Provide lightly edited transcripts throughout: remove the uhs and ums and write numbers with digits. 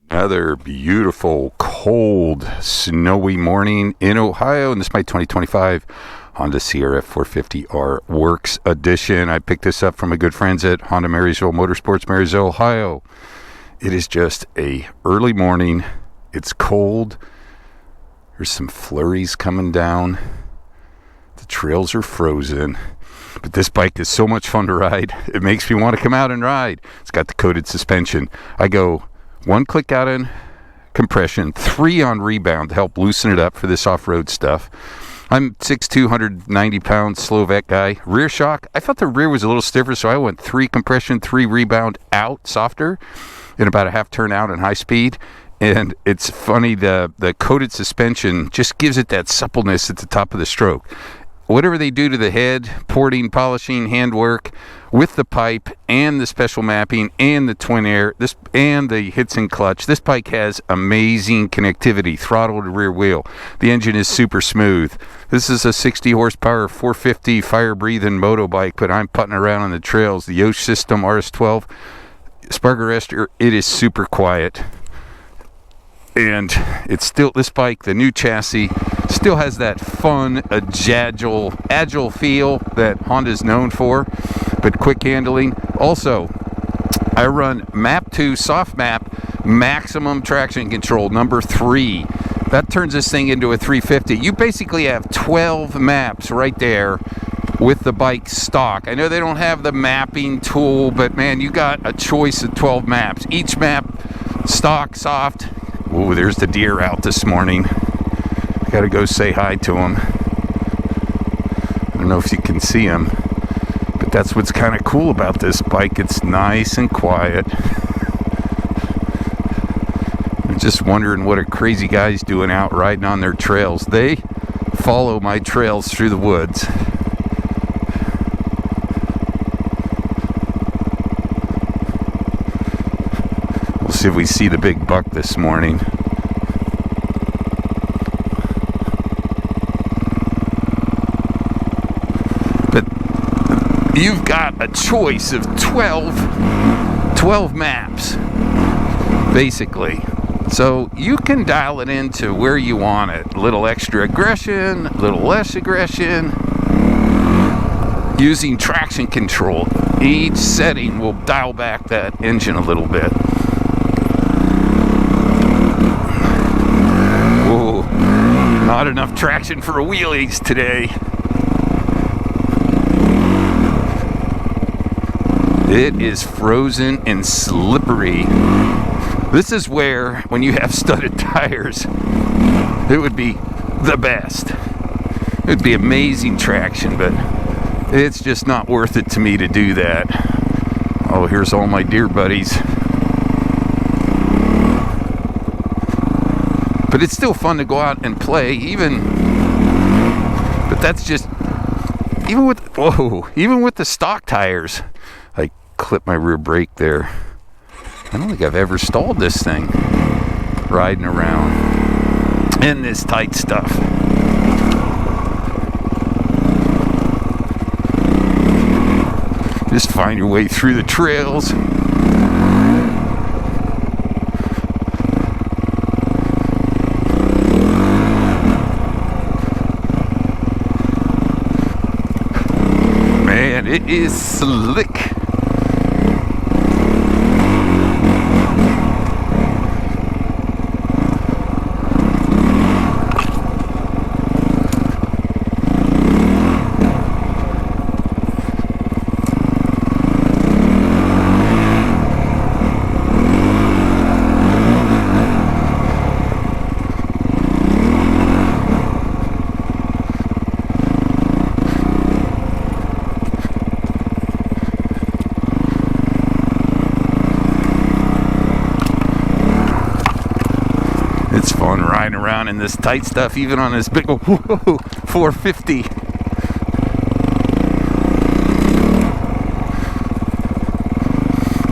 Another beautiful, cold, snowy morning in Ohio, and this is my 2025 Honda CRF450R Works Edition. I picked this up from my good friends at Honda Marysville Motorsports, Marysville, Ohio. It is just a early morning. It's cold. There's some flurries coming down. The trails are frozen. But this bike is so much fun to ride. It makes me want to come out and ride. It's got the coated suspension. I go 1 click out in compression, 3 on rebound to help loosen it up for this off-road stuff. I'm 6'2", 190 pounds, Slovak guy. Rear shock, I felt the rear was a little stiffer, so I went 3 compression, 3 rebound out, softer, in about a half turn out in high speed. And it's funny, the coated suspension just gives it that suppleness at the top of the stroke. Whatever they do to the head, porting, polishing, handwork, with the pipe and the special mapping and the twin air, and the hits and clutch, this bike has amazing connectivity, throttle to rear wheel. The engine is super smooth. This is a 60 horsepower 450 fire-breathing moto bike, but I'm putting around on the trails. The Yoshimura RS12 spark arrestor, it is super quiet. And it's still, this bike, the new chassis, still has that fun, agile feel that Honda's known for, but quick handling. Also, I run Map 2 soft map, maximum traction control, number 3. That turns this thing into a 350. You basically have 12 maps right there with the bike stock. I know they don't have the mapping tool, but man, you got a choice of 12 maps. Each map, stock, soft. Oh, there's the deer out this morning. Got to go say hi to him. I don't know if you can see him, but that's what's kind of cool about this bike. It's nice and quiet. I'm just wondering what a crazy guy's doing out riding on their trails. They follow my trails through the woods. We'll see if we see the big buck this morning. You've got a choice of 12 maps, basically. So you can dial it into where you want it. A little extra aggression, a little less aggression. Using traction control, each setting will dial back that engine a little bit. Whoa, not enough traction for wheelies today. It is frozen and slippery. This is where, when you have studded tires, it would be the best. It would be amazing traction, but it's just not worth it to me to do that. Oh, here's all my deer buddies. But it's still fun to go out and play, but that's just, even with the stock tires. I clipped my rear brake there. I don't think I've ever stalled this thing riding around in this tight stuff. Just find your way through the trails. Man, it is slick. It's fun riding around in this tight stuff, even on this big old 450.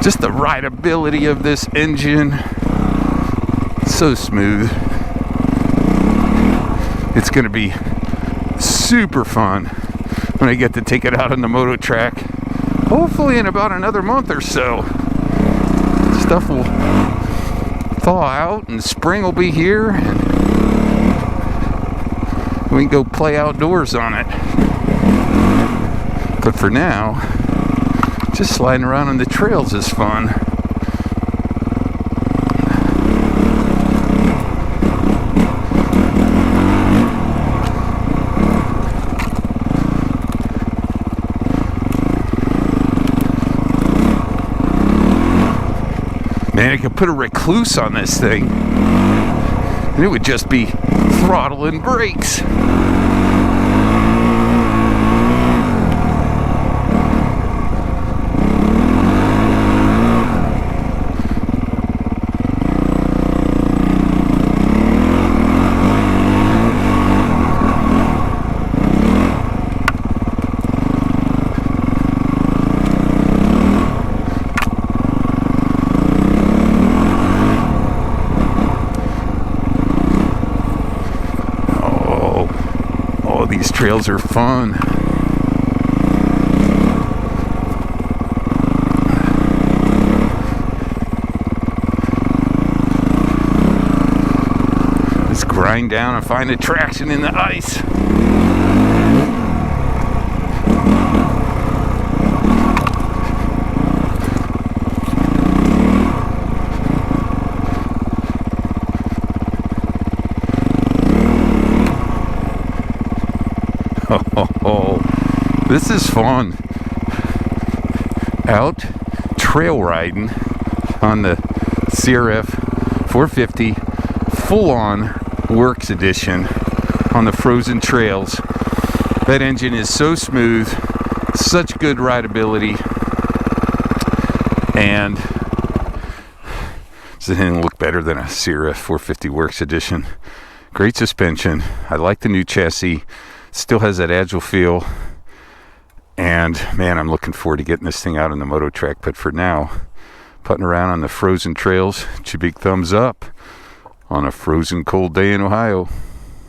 Just the rideability of this engine, so smooth. It's going to be super fun when I get to take it out on the moto track. Hopefully in about another month or so. thaw out and spring will be here and we can go play outdoors on it. But for now, just sliding around on the trails is fun. Man, I could put a recluse on this thing and it would just be throttle and brakes. These trails are fun. Let's grind down and find the traction in the ice. Oh, this is fun. Out trail riding on the CRF450 full-on Works Edition on the frozen trails. That engine is so smooth, such good rideability, and doesn't anything look better than a CRF450 Works Edition. Great suspension. I like the new chassis. Still has that agile feel, and man, I'm looking forward to getting this thing out on the moto track. But for now, putting around on the frozen trails, it's a big thumbs up on a frozen cold day in Ohio.